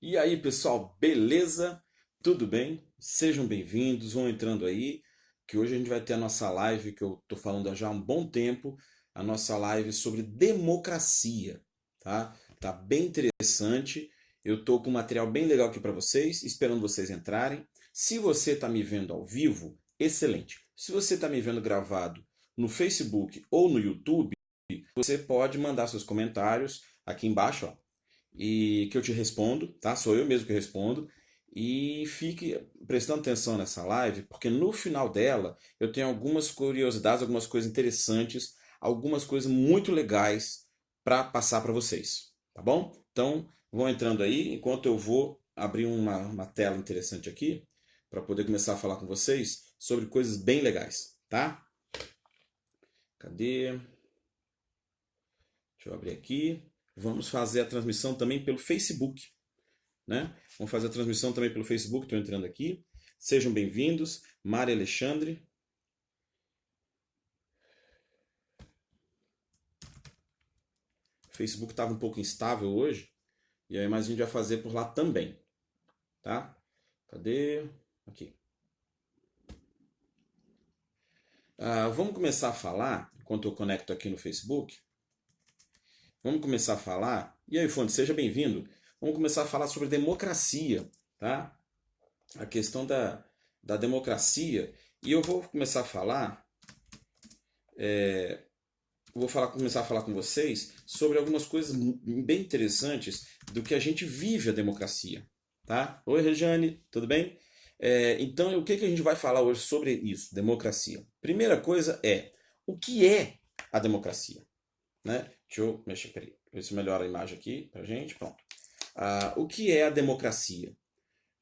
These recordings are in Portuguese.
E aí, pessoal, beleza? Tudo bem? Sejam bem-vindos, vão entrando aí, que hoje a gente vai ter a nossa live, que eu tô falando há já um bom tempo, a nossa live sobre democracia, tá? Tá bem interessante. Eu tô com um material bem legal aqui para vocês, esperando vocês entrarem. Se você tá me vendo ao vivo, excelente. Se você tá me vendo gravado no Facebook ou no YouTube, você pode mandar seus comentários aqui embaixo, ó, e que eu te respondo, tá? Sou eu mesmo que respondo. E fique prestando atenção nessa live, porque no final dela eu tenho algumas curiosidades, algumas coisas interessantes, algumas coisas muito legais para passar para vocês, tá bom? Então vão entrando aí, enquanto eu vou abrir uma tela interessante aqui para poder começar a falar com vocês sobre coisas bem legais, tá? Cadê? Deixa eu abrir aqui. Vamos fazer a transmissão também pelo Facebook, né? Vamos fazer a transmissão também pelo Facebook, estou entrando aqui. Sejam bem-vindos, Mari Alexandre. O Facebook estava um pouco instável hoje, e aí mais a gente vai fazer por lá também, tá? Cadê? Aqui. Vamos começar a falar, enquanto eu conecto aqui no Facebook, vamos começar a falar, e aí, Fonte, seja bem-vindo. Vamos começar a falar sobre democracia, tá? A questão da democracia, e eu vou começar a falar começar a falar com vocês sobre algumas coisas bem interessantes do que a gente vive a democracia, tá? Oi, Rejane, tudo bem? Então, o que a gente vai falar hoje sobre isso, democracia? Primeira coisa é, o que é a democracia? Né? Deixa eu mexer, peraí, ver se melhora a imagem aqui pra gente, pronto. O que é a democracia?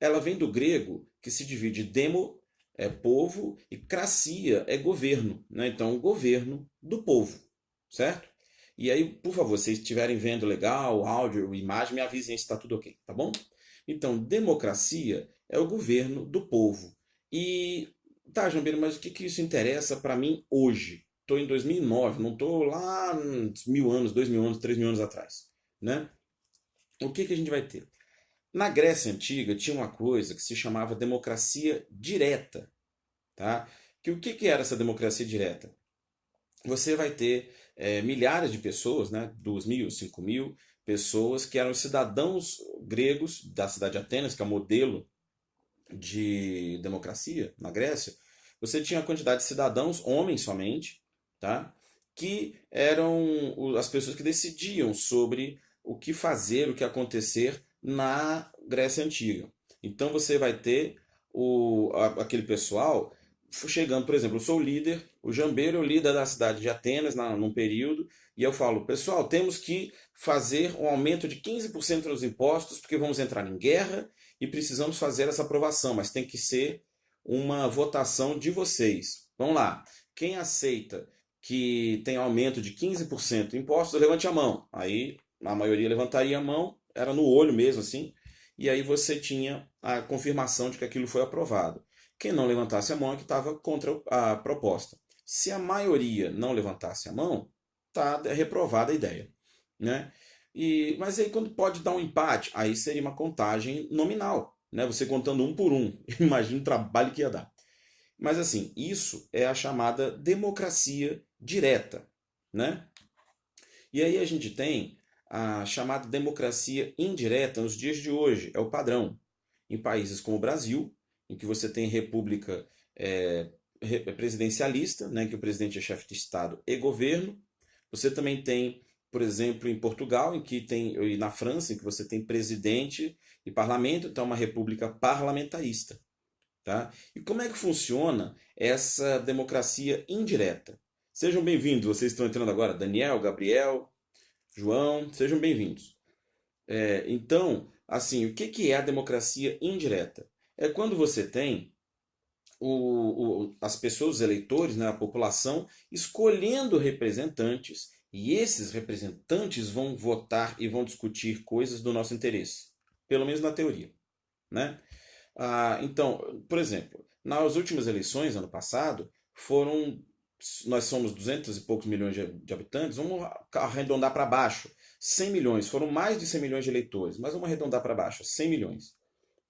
Ela vem do grego, que se divide demo, é povo, e cracia é governo, né? Então, o governo do povo, certo? E aí, por favor, se estiverem vendo legal, áudio, imagem, me avisem se está tudo ok, tá bom? Então, democracia é o governo do povo. E, tá, Jambeiro, mas o que isso interessa para mim hoje? Estou em 2009, não estou lá 1000 anos, 2000 anos, 3000 anos atrás, né? O que a gente vai ter? Na Grécia Antiga tinha uma coisa que se chamava democracia direta, tá? Que o que era essa democracia direta? Você vai ter milhares de pessoas, né? 2.000, 5.000 pessoas que eram cidadãos gregos da cidade de Atenas, que é o modelo de democracia na Grécia. Você tinha a quantidade de cidadãos, homens somente, tá? Que eram as pessoas que decidiam sobre o que fazer, o que acontecer na Grécia Antiga. Então você vai ter aquele pessoal chegando, por exemplo, eu sou o líder, o Jambeiro é o líder da cidade de Atenas num período, e eu falo, pessoal, temos que fazer um aumento de 15% nos impostos, porque vamos entrar em guerra e precisamos fazer essa aprovação, mas tem que ser uma votação de vocês. Vamos lá. Quem aceita que tem aumento de 15% de impostos, levante a mão. Aí a maioria levantaria a mão, era no olho mesmo assim, e aí você tinha a confirmação de que aquilo foi aprovado. Quem não levantasse a mão é que estava contra a proposta. Se a maioria não levantasse a mão, está reprovada a ideia, né? Mas aí quando pode dar um empate, aí seria uma contagem nominal, né? Você contando um por um. Imagina o trabalho que ia dar. Mas assim, isso é a chamada democracia direta, né? E aí a gente tem a chamada democracia indireta nos dias de hoje, é o padrão. Em países como o Brasil, em que você tem república é, presidencialista, né, que o presidente é chefe de Estado e governo. Você também tem, por exemplo, em Portugal, e na França, em que você tem presidente e parlamento, então é uma república parlamentarista. Tá? E como é que funciona essa democracia indireta? Sejam bem-vindos, vocês estão entrando agora, Daniel, Gabriel, João, sejam bem-vindos. Então, assim, o que é a democracia indireta? É quando você tem as pessoas, os eleitores, né, a população, escolhendo representantes, e esses representantes vão votar e vão discutir coisas do nosso interesse, pelo menos na teoria, né? Então, por exemplo, nas últimas eleições, ano passado, nós somos 200 e poucos milhões de habitantes, vamos arredondar para baixo, 100 milhões, foram mais de 100 milhões de eleitores, mas vamos arredondar para baixo, 100 milhões.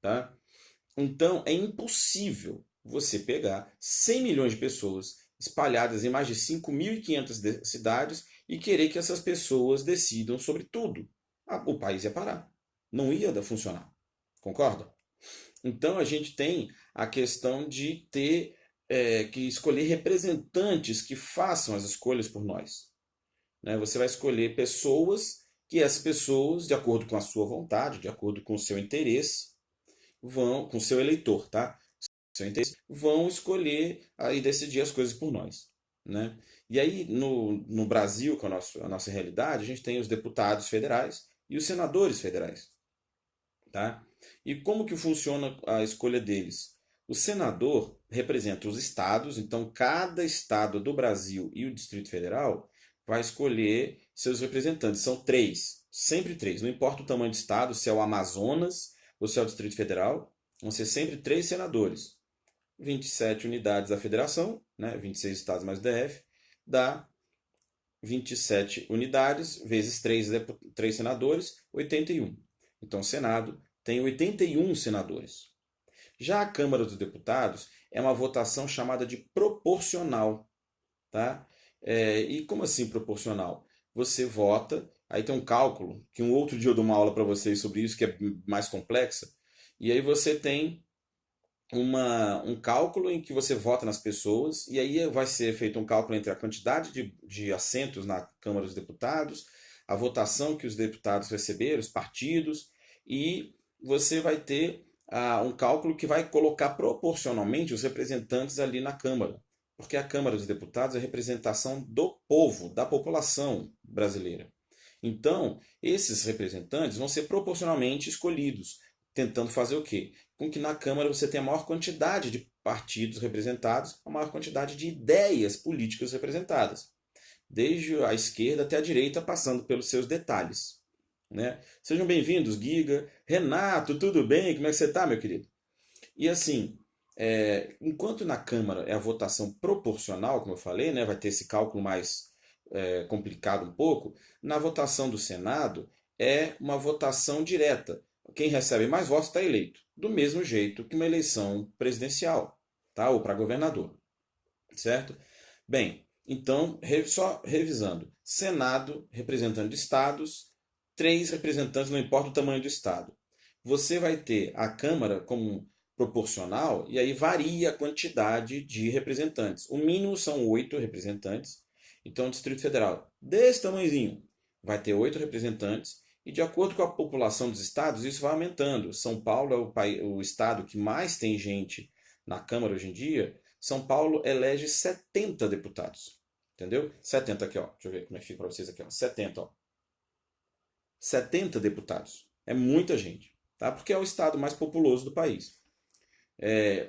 Tá? Então é impossível você pegar 100 milhões de pessoas espalhadas em mais de 5.500 cidades e querer que essas pessoas decidam sobre tudo. O país ia parar. Não ia funcionar. Concorda? Então a gente tem a questão de ter que escolher representantes que façam as escolhas por nós. Né? Você vai escolher pessoas que essas pessoas, de acordo com a sua vontade, de acordo com o seu interesse, vão, com o seu eleitor, tá? Seu interesse, vão escolher e decidir as coisas por nós. Né? E aí, no Brasil, com a nossa realidade, a gente tem os deputados federais e os senadores federais. Tá? E como que funciona a escolha deles? O senador representa os estados, então cada estado do Brasil e o Distrito Federal vai escolher seus representantes. São três, sempre três. Não importa o tamanho do estado, se é o Amazonas ou se é o Distrito Federal, vão ser sempre três senadores. 27 unidades da federação, né? 26 estados mais o DF, dá 27 unidades vezes 3 senadores, 81. Então o Senado tem 81 senadores. Já a Câmara dos Deputados é uma votação chamada de proporcional. Tá? E como assim proporcional? Você vota, aí tem um cálculo, que um outro dia eu dou uma aula para vocês sobre isso, que é mais complexa, e aí você tem um cálculo em que você vota nas pessoas, e aí vai ser feito um cálculo entre a quantidade de assentos na Câmara dos Deputados, a votação que os deputados receberam, os partidos, e você vai ter um cálculo que vai colocar proporcionalmente os representantes ali na Câmara. Porque a Câmara dos Deputados é a representação do povo, da população brasileira. Então, esses representantes vão ser proporcionalmente escolhidos, tentando fazer o quê? Com que na Câmara você tenha a maior quantidade de partidos representados, a maior quantidade de ideias políticas representadas, desde a esquerda até a direita, passando pelos seus detalhes. Né? Sejam bem-vindos, Giga. Renato, tudo bem? Como é que você está, meu querido? E assim, enquanto na Câmara é a votação proporcional, como eu falei, né, vai ter esse cálculo mais complicado um pouco, na votação do Senado é uma votação direta. Quem recebe mais votos está eleito, do mesmo jeito que uma eleição presidencial, tá? Ou para governador, certo? Bem, então, só revisando: Senado, representante de estados, 3 representantes, não importa o tamanho do estado. Você vai ter a Câmara como proporcional, e aí varia a quantidade de representantes. O mínimo são 8 representantes. Então, o Distrito Federal, desse tamanhozinho, vai ter 8 representantes, e de acordo com a população dos estados, isso vai aumentando. São Paulo é o estado que mais tem gente na Câmara hoje em dia. São Paulo elege 70 deputados. Entendeu? 70 aqui, ó. Deixa eu ver como é que fica para vocês aqui, ó. 70, ó. 70 deputados. É muita gente, tá? Porque é o estado mais populoso do país.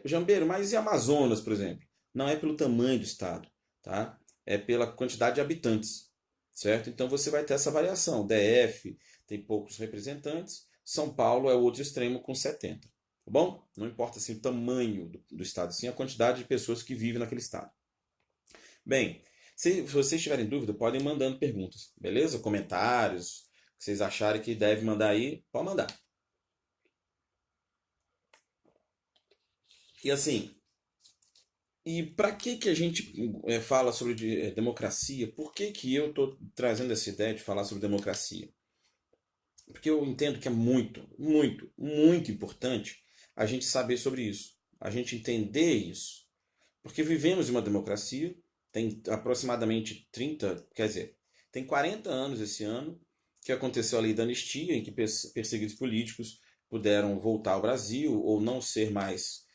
Jambeiro, mas e Amazonas, por exemplo? Não é pelo tamanho do estado, tá? É pela quantidade de habitantes, certo? Então você vai ter essa variação. DF tem poucos representantes, São Paulo é o outro extremo com 70. Tá bom? Não importa assim, o tamanho do estado, sim a quantidade de pessoas que vivem naquele estado. Bem, se vocês tiverem dúvida, podem ir mandando perguntas, beleza? Comentários, que vocês acharem que deve mandar aí, pode mandar. E assim, e para que a gente fala sobre democracia? Por que eu estou trazendo essa ideia de falar sobre democracia? Porque eu entendo que é muito, muito, muito importante a gente saber sobre isso, a gente entender isso. Porque vivemos em uma democracia, tem aproximadamente 30, quer dizer, tem 40 anos esse ano que aconteceu a lei da anistia, em que perseguidos políticos puderam voltar ao Brasil ou não ser mais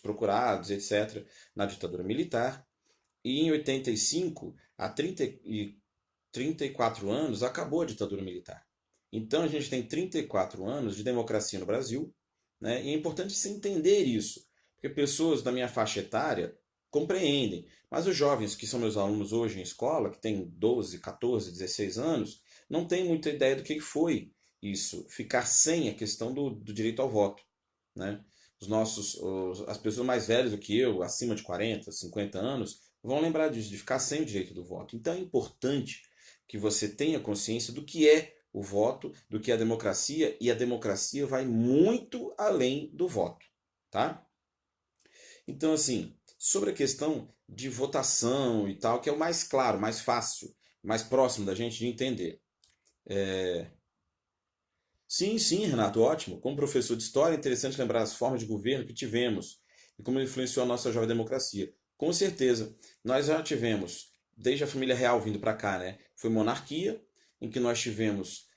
procurados, etc., na ditadura militar. E em 85, há 34 anos, acabou a ditadura militar. Então a gente tem 34 anos de democracia no Brasil, né? E é importante se entender isso, porque pessoas da minha faixa etária compreendem, mas os jovens que são meus alunos hoje em escola, que têm 12, 14, 16 anos, não têm muita ideia do que foi isso, ficar sem a questão do direito ao voto. Né? As pessoas mais velhas do que eu, acima de 40, 50 anos, vão lembrar disso, de ficar sem o direito do voto. Então é importante que você tenha consciência do que é o voto, do que é a democracia, e a democracia vai muito além do voto, tá? Então, assim, sobre a questão de votação e tal, que é o mais claro, mais fácil, mais próximo da gente de entender. Sim, sim, Renato, ótimo. Como professor de história, é interessante lembrar as formas de governo que tivemos e como influenciou a nossa jovem democracia. Com certeza, nós já tivemos, desde a família real vindo para cá, né? Foi monarquia, em que nós tivemos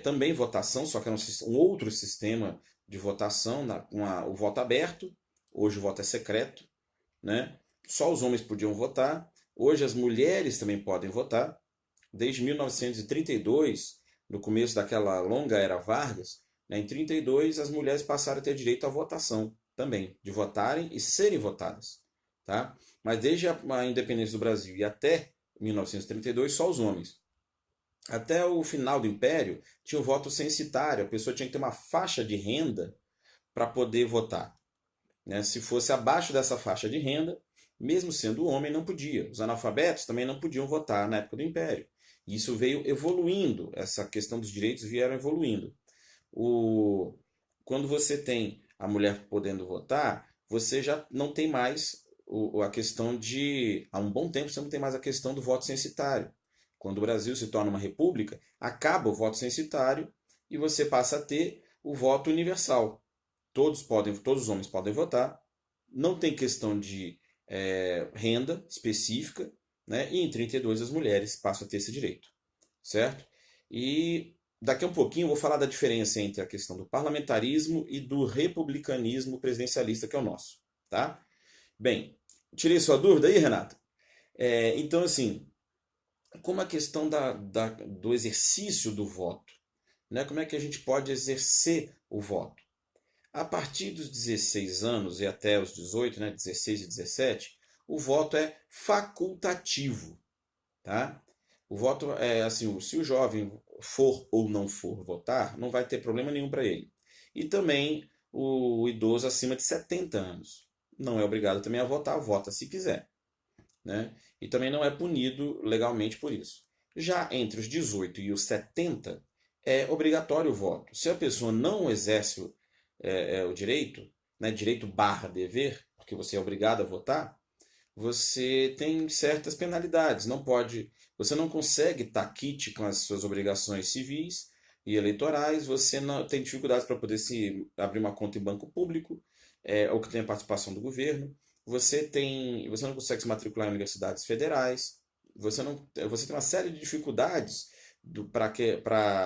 também votação, só que era um outro sistema de votação, o voto aberto. Hoje o voto é secreto, né? Só os homens podiam votar. Hoje as mulheres também podem votar. Desde 1932, no começo daquela longa era Vargas, né, em 32 as mulheres passaram a ter direito à votação também, de votarem e serem votadas. Tá? Mas desde a independência do Brasil e até 1932, só os homens. Até o final do Império, tinha o voto censitário, a pessoa tinha que ter uma faixa de renda para poder votar. Né? Se fosse abaixo dessa faixa de renda, mesmo sendo homem, não podia. Os analfabetos também não podiam votar na época do Império. E isso veio evoluindo, essa questão dos direitos vieram evoluindo. O... Quando você tem a mulher podendo votar, você já não tem mais a questão de. Há um bom tempo você não tem mais a questão do voto censitário. Quando o Brasil se torna uma república, acaba o voto censitário e você passa a ter o voto universal. Todos os homens podem votar, não tem questão de renda específica, né? E em 32 as mulheres passam a ter esse direito, certo? E daqui a um pouquinho eu vou falar da diferença entre a questão do parlamentarismo e do republicanismo presidencialista que é o nosso, tá? Bem, tirei sua dúvida aí, Renato? Então, assim, como a questão do exercício do voto, né? Como é que a gente pode exercer o voto? A partir dos 16 anos e até os 18, né, 16 e 17, o voto é facultativo, tá? O voto é assim, se o jovem for ou não for votar, não vai ter problema nenhum para ele. E também o idoso acima de 70 anos. Não é obrigado também a votar, vota se quiser, né? E também não é punido legalmente por isso. Já entre os 18 e os 70 é obrigatório o voto. Se a pessoa não exerce o direito, né, direito barra dever, porque você é obrigado a votar, você tem certas penalidades. Você não consegue estar quite com as suas obrigações civis e eleitorais, você não tem dificuldades para poder se abrir uma conta em banco público, ou que tenha participação do governo. Você não consegue se matricular em universidades federais. Você tem uma série de dificuldades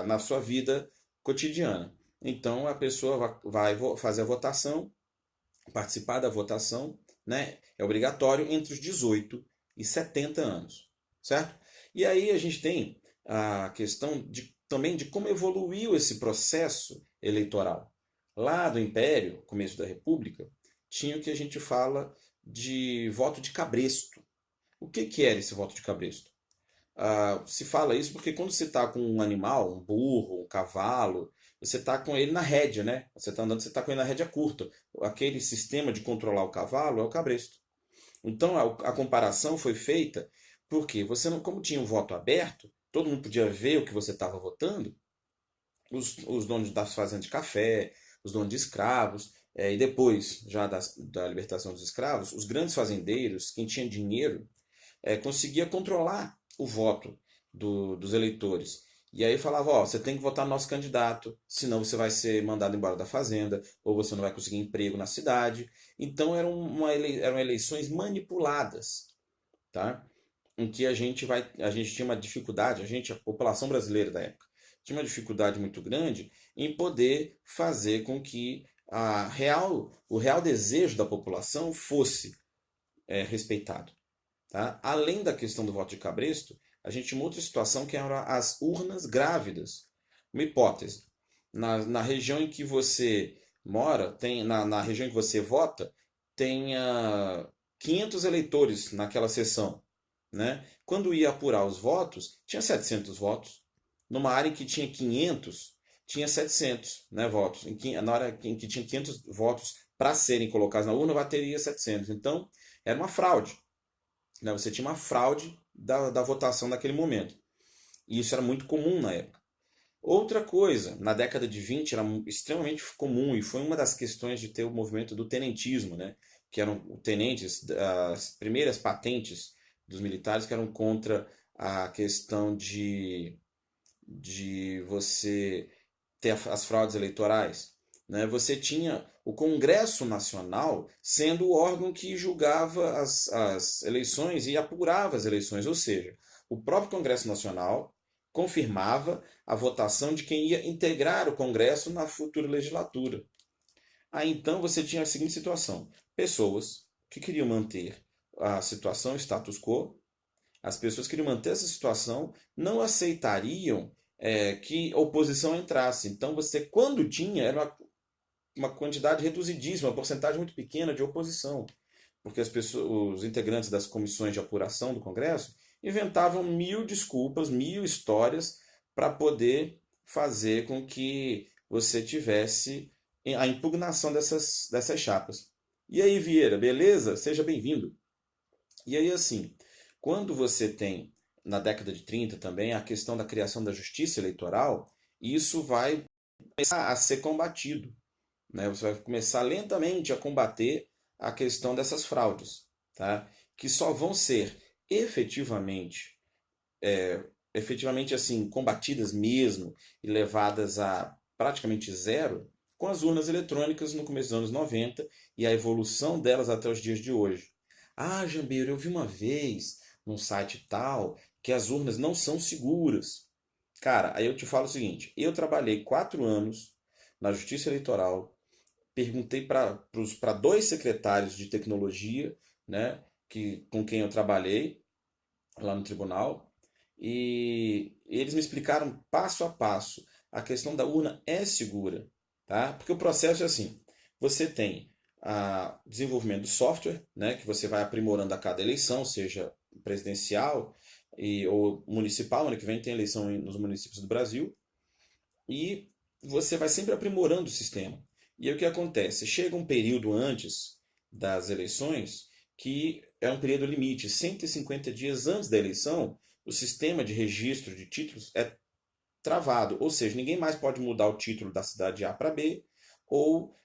na sua vida cotidiana. Então a pessoa vai fazer a votação, participar da votação, né? É obrigatório entre os 18 e 70 anos, certo? E aí a gente tem a questão também de como evoluiu esse processo eleitoral. Lá do Império, começo da República, tinha o que a gente fala de voto de cabresto. O que era esse voto de cabresto? Se fala isso porque quando você está com um animal, um burro, um cavalo, você está com ele na rédea, né? Você está andando, você está com ele na rédea curta. Aquele sistema de controlar o cavalo é o cabresto. Então a comparação foi feita porque você não, como tinha um voto aberto, todo mundo podia ver o que você estava votando, os donos das fazendas de café, os donos de escravos, e depois já da libertação dos escravos, os grandes fazendeiros, quem tinha dinheiro, conseguia controlar o voto dos eleitores. E aí falava, ó, você tem que votar no nosso candidato, senão você vai ser mandado embora da fazenda, ou você não vai conseguir emprego na cidade. Então eram eleições manipuladas, tá? Em que a gente tinha uma dificuldade, a população brasileira da época, tinha uma dificuldade muito grande em poder fazer com que o real desejo da população fosse respeitado. Tá? Além da questão do voto de cabresto, a gente tinha uma outra situação que eram as urnas grávidas. Uma hipótese. Na região em que você mora, na região em que você vota, tenha 500 eleitores naquela sessão. Né? Quando ia apurar os votos, tinha 700 votos. Numa área em que tinha 500, tinha 700, né, votos. Na hora em que tinha 500 votos para serem colocados na urna, bateria 700. Então, era uma fraude, né? Você tinha uma fraude da votação naquele momento. E isso era muito comum na época. Outra coisa, na década de 20 era extremamente comum e foi uma das questões de ter o movimento do tenentismo, né? Que eram tenentes, as primeiras patentes dos militares que eram contra a questão de você ter as fraudes eleitorais. Né? Você tinha o Congresso Nacional sendo o órgão que julgava as eleições e apurava as eleições, ou seja, o próprio Congresso Nacional confirmava a votação de quem ia integrar o Congresso na futura legislatura. Aí então você tinha a seguinte situação: pessoas que queriam manter a situação status quo, as pessoas que queriam manter essa situação não aceitariam que a oposição entrasse. Então você, quando tinha, era uma quantidade reduzidíssima, uma porcentagem muito pequena de oposição, porque as pessoas, os integrantes das comissões de apuração do Congresso inventavam mil desculpas, mil histórias para poder fazer com que você tivesse a impugnação dessas chapas. E aí, Vieira, beleza? Seja bem-vindo. E aí, assim, quando você tem, na década de 30 também, a questão da criação da justiça eleitoral, isso vai começar a ser combatido. Né? Você vai começar lentamente a combater a questão dessas fraudes, tá? Que só vão ser efetivamente, efetivamente assim, combatidas mesmo e levadas a praticamente zero com as urnas eletrônicas no começo dos anos 90 e a evolução delas até os dias de hoje. Ah, Jambeiro, eu vi uma vez num site tal que as urnas não são seguras. Cara, aí eu te falo o seguinte: eu trabalhei 4 anos na Justiça Eleitoral, perguntei para dois secretários de tecnologia, né, com quem eu trabalhei lá no tribunal, e eles me explicaram passo a passo. A questão da urna é segura, tá? Porque o processo é assim: você tem o desenvolvimento do software, né, que você vai aprimorando a cada eleição, seja presidencial ou municipal. Ano que vem tem eleição nos municípios do Brasil, e você vai sempre aprimorando o sistema. E aí o que acontece? Chega um período antes das eleições que é um período limite, 150 dias antes da eleição, o sistema de registro de títulos é travado, ou seja, ninguém mais pode mudar o título da cidade A para B ou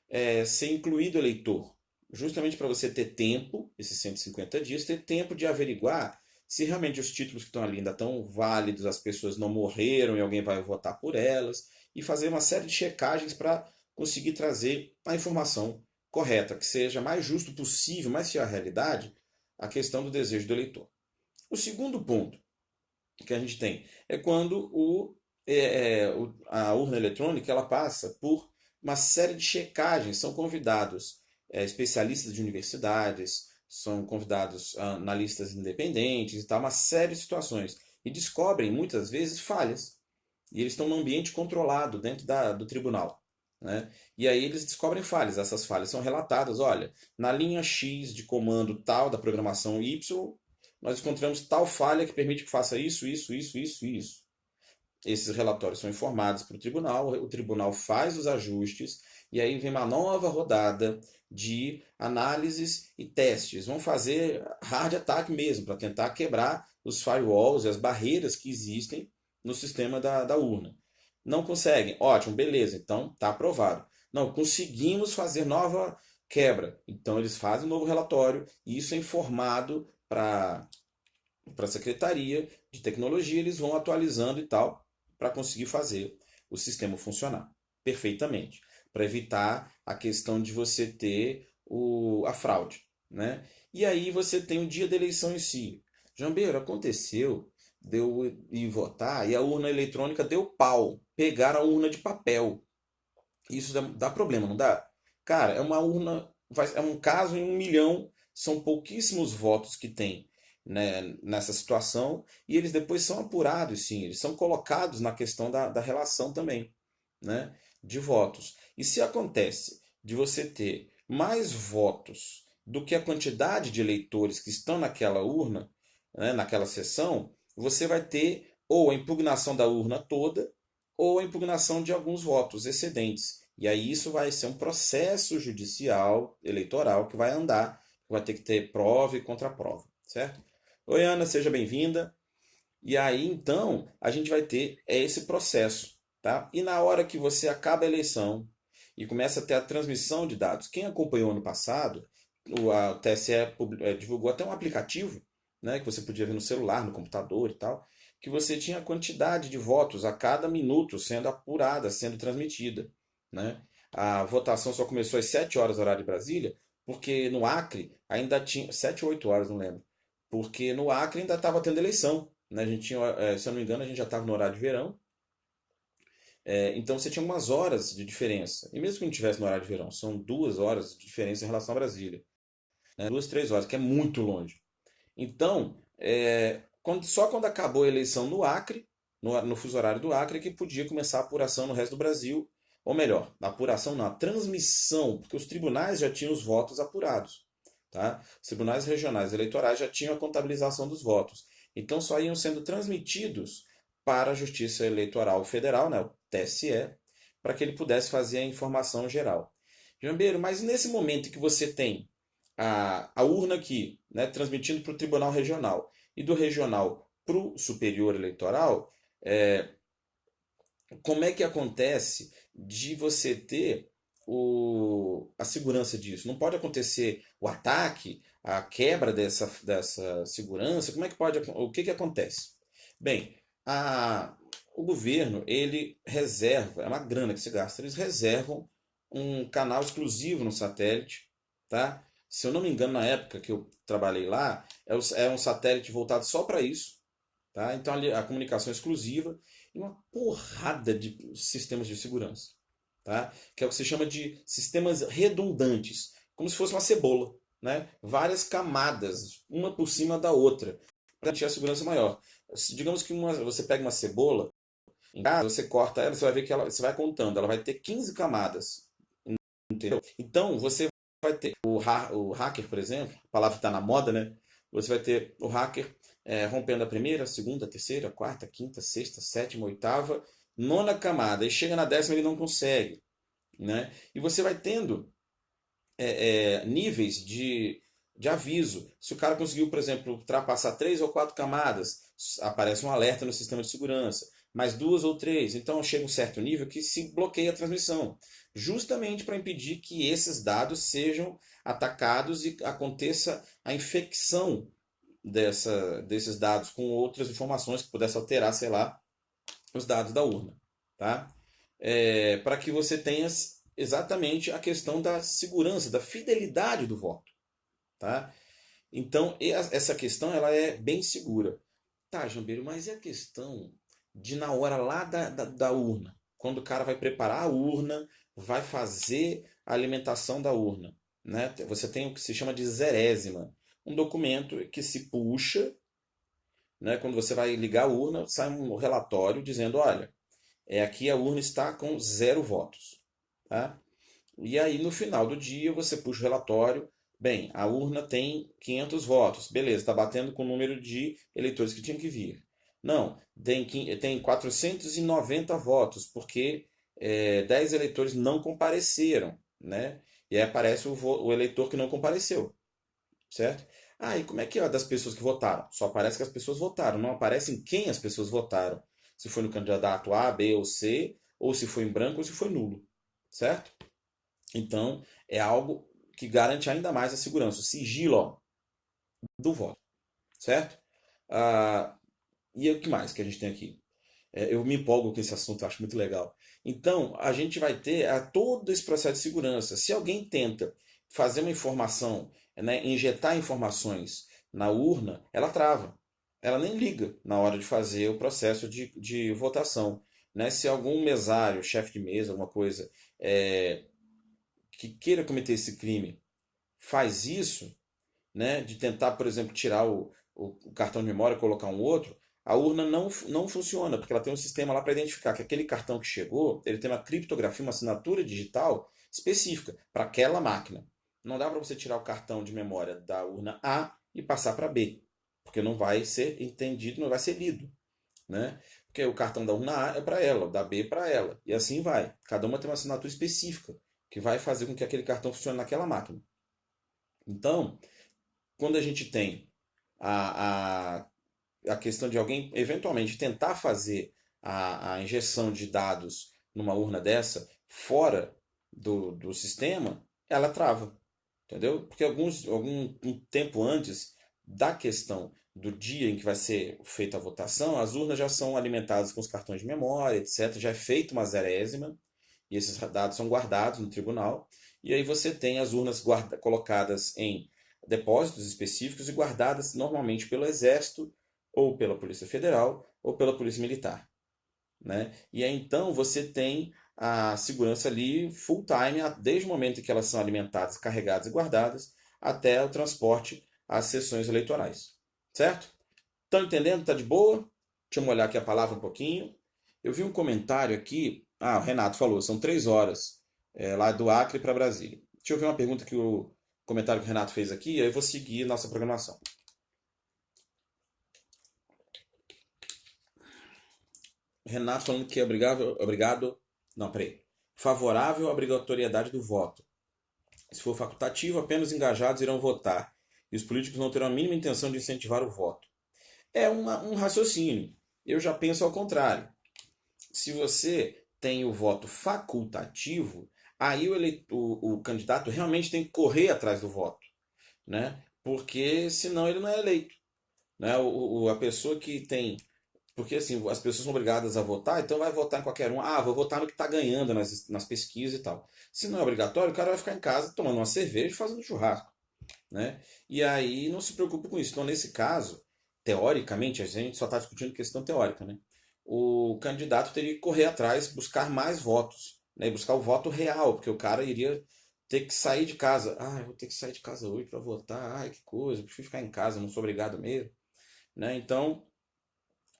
ser incluído eleitor, justamente para você ter tempo, esses 150 dias, ter tempo de averiguar se realmente os títulos que estão ali ainda estão válidos, as pessoas não morreram e alguém vai votar por elas, e fazer uma série de checagens para conseguir trazer a informação correta, que seja mais justo possível, mais fiel à realidade, a questão do desejo do eleitor. O segundo ponto que a gente tem é quando a urna eletrônica ela passa por uma série de checagens, são convidados especialistas de universidades, são convidados analistas independentes e tal, uma série de situações, e descobrem muitas vezes falhas. E eles estão num ambiente controlado dentro do tribunal. Né? E aí eles descobrem falhas. Essas falhas são relatadas. Olha, na linha X de comando tal da programação Y, nós encontramos tal falha que permite que faça isso, isso, isso, isso, isso. Esses relatórios são informados para o tribunal faz os ajustes e aí vem uma nova rodada de análises e testes. Vão fazer hard attack mesmo, para tentar quebrar os firewalls e as barreiras que existem no sistema da urna. Não conseguem? Ótimo, beleza, então está aprovado. Não, conseguimos fazer nova quebra. Então eles fazem um novo relatório e isso é informado para a Secretaria de Tecnologia, eles vão atualizando e tal, para conseguir fazer o sistema funcionar perfeitamente, para evitar a questão de você ter a fraude. Né? E aí você tem o dia da eleição em si. Jambeiro, aconteceu, deu ir votar e a urna eletrônica deu pau. Pegaram a urna de papel. Isso dá problema, não dá? Cara, é uma urna, é um caso em 1 milhão, são pouquíssimos votos que tem, né, nessa situação, e eles depois são apurados, sim, eles são colocados na questão da relação também, né, de votos. E se acontece de você ter mais votos do que a quantidade de eleitores que estão naquela urna, né, naquela sessão, você vai ter ou a impugnação da urna toda, ou a impugnação de alguns votos excedentes. E aí isso vai ser um processo judicial eleitoral que vai andar, vai ter que ter prova e contraprova, certo? Oi, Ana, seja bem-vinda. E aí, então, a gente vai ter esse processo, tá? E na hora que você acaba a eleição e começa a ter a transmissão de dados, quem acompanhou ano passado, a TSE divulgou até um aplicativo, né, que você podia ver no celular, no computador e tal, que você tinha a quantidade de votos a cada minuto sendo apurada, sendo transmitida, né? A votação só começou às 7 horas horário de Brasília, porque no Acre ainda tinha 7 ou 8 horas, não lembro. Porque no Acre ainda estava tendo eleição, né? A gente tinha, se eu não me engano, a gente já estava no horário de verão. Então você tinha umas horas de diferença. E mesmo que não tivesse no horário de verão, são 2 horas de diferença em relação a Brasília, né? 2, 3 horas, que é muito longe. Então, só quando acabou a eleição no Acre, no fuso horário do Acre, que podia começar a apuração no resto do Brasil. Ou melhor, a apuração não, a transmissão, porque os tribunais já tinham os votos apurados. Tá? Os tribunais regionais eleitorais já tinham a contabilização dos votos. Então só iam sendo transmitidos para a Justiça Eleitoral Federal, né, o TSE, para que ele pudesse fazer a informação geral. Jambeiro, mas nesse momento que você tem a urna aqui, né, transmitindo para o Tribunal Regional e do Regional para o Superior Eleitoral, é, como é que acontece de você ter a segurança disso? Não pode acontecer o ataque, a quebra dessa segurança? Como é que pode, o que acontece? Bem, o governo, ele reserva, é uma grana que se gasta, eles reservam um canal exclusivo no satélite, tá? Se eu não me engano, na época que eu trabalhei lá, é um satélite voltado só para isso, tá? Então a comunicação é exclusiva e uma porrada de sistemas de segurança, tá? Que é o que se chama de sistemas redundantes, como se fosse uma cebola, né? Várias camadas, uma por cima da outra, para garantir a segurança maior. Digamos que você pega uma cebola, em casa, você corta ela, você vai ver que você vai contando, ela vai ter 15 camadas, entendeu? Então você vai ter o hacker, por exemplo, a palavra está na moda, né? Você vai ter o hacker rompendo a primeira, a segunda, a terceira, a quarta, a quinta, a sexta, a sétima, a oitava, nona camada, e chega na décima ele não consegue, né? E você vai tendo níveis de aviso. Se o cara conseguiu, por exemplo, ultrapassar 3 ou 4 camadas, aparece um alerta no sistema de segurança. Mais 2 ou 3, então chega um certo nível que se bloqueia a transmissão, justamente para impedir que esses dados sejam atacados e aconteça a infecção desses dados com outras informações que pudesse alterar, sei lá, os dados da urna, tá? Para que você tenha exatamente a questão da segurança, da fidelidade do voto, tá? Então, essa questão ela é bem segura. Tá, Jambeiro, mas e a questão de na hora lá da urna? Quando o cara vai preparar a urna, vai fazer a alimentação da urna, né? Você tem o que se chama de zerésima, um documento que se puxa, né? Quando você vai ligar a urna, sai um relatório dizendo, olha, aqui a urna está com 0 votos, tá? E aí no final do dia você puxa o relatório, bem, a urna tem 500 votos, beleza, está batendo com o número de eleitores que tinham que vir. Não, tem 490 votos, porque 10 eleitores não compareceram, né? E aí aparece o eleitor que não compareceu, certo? Ah, e como é que é das pessoas que votaram? Só aparece que as pessoas votaram, não aparece em quem as pessoas votaram. Se foi no candidato A, B ou C, ou se foi em branco ou se foi nulo, certo? Então, é algo que garante ainda mais a segurança, o sigilo ó, do voto, certo? Ah, e o que mais que a gente tem aqui? Eu me empolgo com esse assunto, eu acho muito legal. Então, a gente vai ter todo esse processo de segurança. Se alguém tenta fazer uma informação, né, injetar informações na urna, ela trava. Ela nem liga na hora de fazer o processo de votação. Né? Se algum mesário, chefe de mesa, alguma coisa, que queira cometer esse crime, faz isso, né, de tentar, por exemplo, tirar o cartão de memória e colocar um outro, a urna não funciona, porque ela tem um sistema lá para identificar que aquele cartão que chegou, ele tem uma criptografia, uma assinatura digital específica para aquela máquina. Não dá para você tirar o cartão de memória da urna A e passar para B, porque não vai ser entendido, não vai ser lido, né? Porque o cartão da urna A é para ela, o da B é para ela, e assim vai. Cada uma tem uma assinatura específica que vai fazer com que aquele cartão funcione naquela máquina. Então, quando a gente tem a a questão de alguém eventualmente tentar fazer a injeção de dados numa urna dessa fora do sistema, ela trava, entendeu? Porque algum tempo antes da questão do dia em que vai ser feita a votação, as urnas já são alimentadas com os cartões de memória, etc. Já é feita uma zerésima, e esses dados são guardados no tribunal, e aí você tem as urnas colocadas em depósitos específicos e guardadas normalmente pelo Exército, ou pela Polícia Federal, ou pela Polícia Militar, né? E aí então você tem a segurança ali full time, desde o momento em que elas são alimentadas, carregadas e guardadas, até o transporte às sessões eleitorais. Certo? Estão entendendo? Tá de boa? Deixa eu molhar aqui a palavra um pouquinho. Eu vi um comentário aqui. Ah, o Renato falou, são 3 horas lá do Acre para Brasília. Deixa eu ver uma pergunta que o comentário que o Renato fez aqui, aí eu vou seguir nossa programação. Renato falando que é obrigado, não, peraí. Favorável à obrigatoriedade do voto. Se for facultativo, apenas engajados irão votar. E os políticos não terão a mínima intenção de incentivar o voto. É um raciocínio. Eu já penso ao contrário. Se você tem o voto facultativo, aí o candidato realmente tem que correr atrás do voto, né? Porque senão ele não é eleito, né? A pessoa que tem, porque assim, as pessoas são obrigadas a votar, então vai votar em qualquer um. Ah, vou votar no que está ganhando nas pesquisas e tal. Se não é obrigatório, o cara vai ficar em casa tomando uma cerveja e fazendo churrasco, né? E aí não se preocupe com isso. Então, nesse caso, teoricamente, a gente só está discutindo questão teórica, né? O candidato teria que correr atrás, buscar mais votos, né? Buscar o voto real, porque o cara iria ter que sair de casa. Ah, eu vou ter que sair de casa hoje para votar. Ai, que coisa, eu prefiro ficar em casa, não sou obrigado mesmo, né? Então,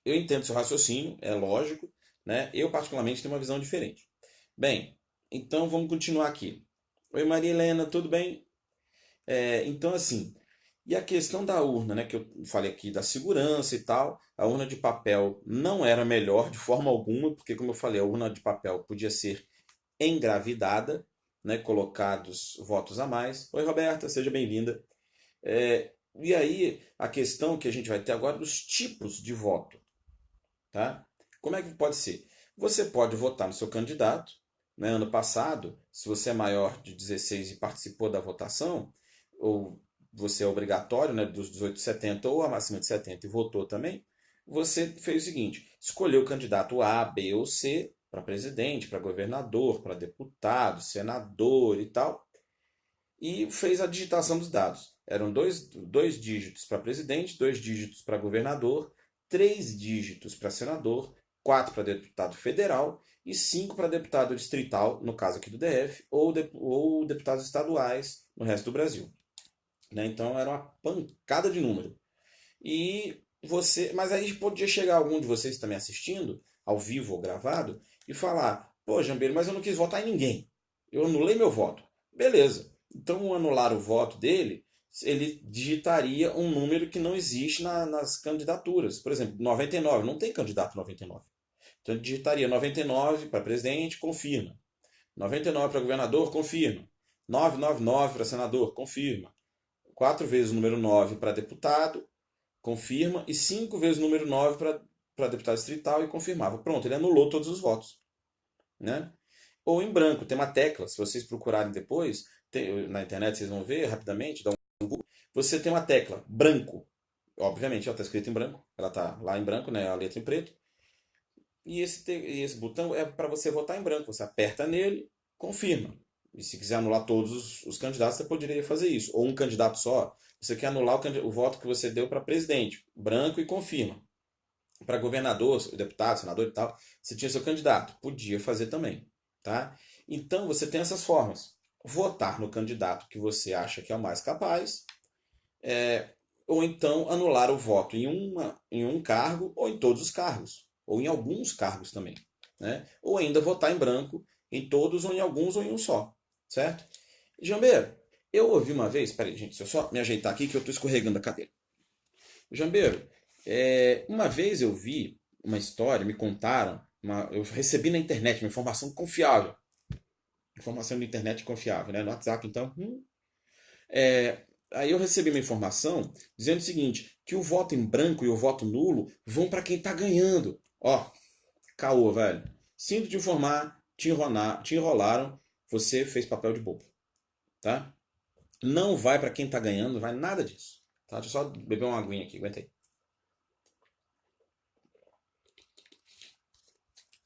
eu entendo seu raciocínio, é lógico, né? Eu, particularmente, tenho uma visão diferente. Bem, então vamos continuar aqui. Oi, Maria Helena, tudo bem? Então, assim, e a questão da urna, né, que eu falei aqui da segurança e tal, a urna de papel não era melhor de forma alguma, porque, como eu falei, a urna de papel podia ser engravidada, né, colocados votos a mais. Oi, Roberta, seja bem-vinda. E aí, a questão que a gente vai ter agora dos tipos de voto, tá? Como é que pode ser? Você pode votar no seu candidato, né? Ano passado, se você é maior de 16 e participou da votação, ou você é obrigatório, né, dos 18 a 70 ou acima de 70 e votou também, você fez o seguinte: escolheu o candidato A, B ou C para presidente, para governador, para deputado, senador e tal, e fez a digitação dos dados. Eram dois dígitos para presidente, 2 dígitos para governador, 3 dígitos para senador, 4 para deputado federal e 5 para deputado distrital, no caso aqui do DF, ou deputados estaduais no resto do Brasil. Né? Então era uma pancada de número. E você, mas aí podia chegar algum de vocês também assistindo, ao vivo ou gravado, e falar: pô, Jambeiro, mas eu não quis votar em ninguém. Eu anulei meu voto. Beleza. Então, anular o voto dele, ele digitaria um número que não existe nas candidaturas. Por exemplo, 99, não tem candidato 99. Então, ele digitaria 99 para presidente, confirma. 99 para governador, confirma. 999 para senador, confirma. 4 vezes o número 9 para deputado, confirma, e 5 vezes o número 9 para deputado distrital e confirmava. Pronto, ele anulou todos os votos. Né? Ou em branco, tem uma tecla, se vocês procurarem depois, na internet vocês vão ver rapidamente, você tem uma tecla, branco. Obviamente, ela está escrita em branco, ela está lá em branco, né, a letra em preto. E esse botão é para você votar em branco. Você aperta nele, confirma. E se quiser anular todos os candidatos, você poderia fazer isso. Ou um candidato só. Você quer anular o voto que você deu para presidente, branco, e confirma. Para governador, deputado, senador e tal, você tinha seu candidato, podia fazer também, tá? Então você tem essas formas: votar no candidato que você acha que é o mais capaz, ou então anular o voto em um cargo ou em todos os cargos, ou em alguns cargos também, né? Ou ainda votar em branco em todos ou em alguns ou em um só, certo? Jambeiro, eu ouvi uma vez, peraí, gente, deixa eu só me ajeitar aqui que eu estou escorregando a cadeira. Jambeiro, uma vez eu vi uma história, me contaram, eu recebi na internet uma informação confiável, informação da internet confiável, né? No WhatsApp, então, Aí eu recebi uma informação dizendo o seguinte, que o voto em branco e o voto nulo vão para quem tá ganhando. Ó, caô, velho. Sinto te informar, te enrolaram, você fez papel de bobo, tá? Não vai para quem tá ganhando, não vai nada disso. Tá? Deixa eu só beber uma aguinha aqui, aguenta aí.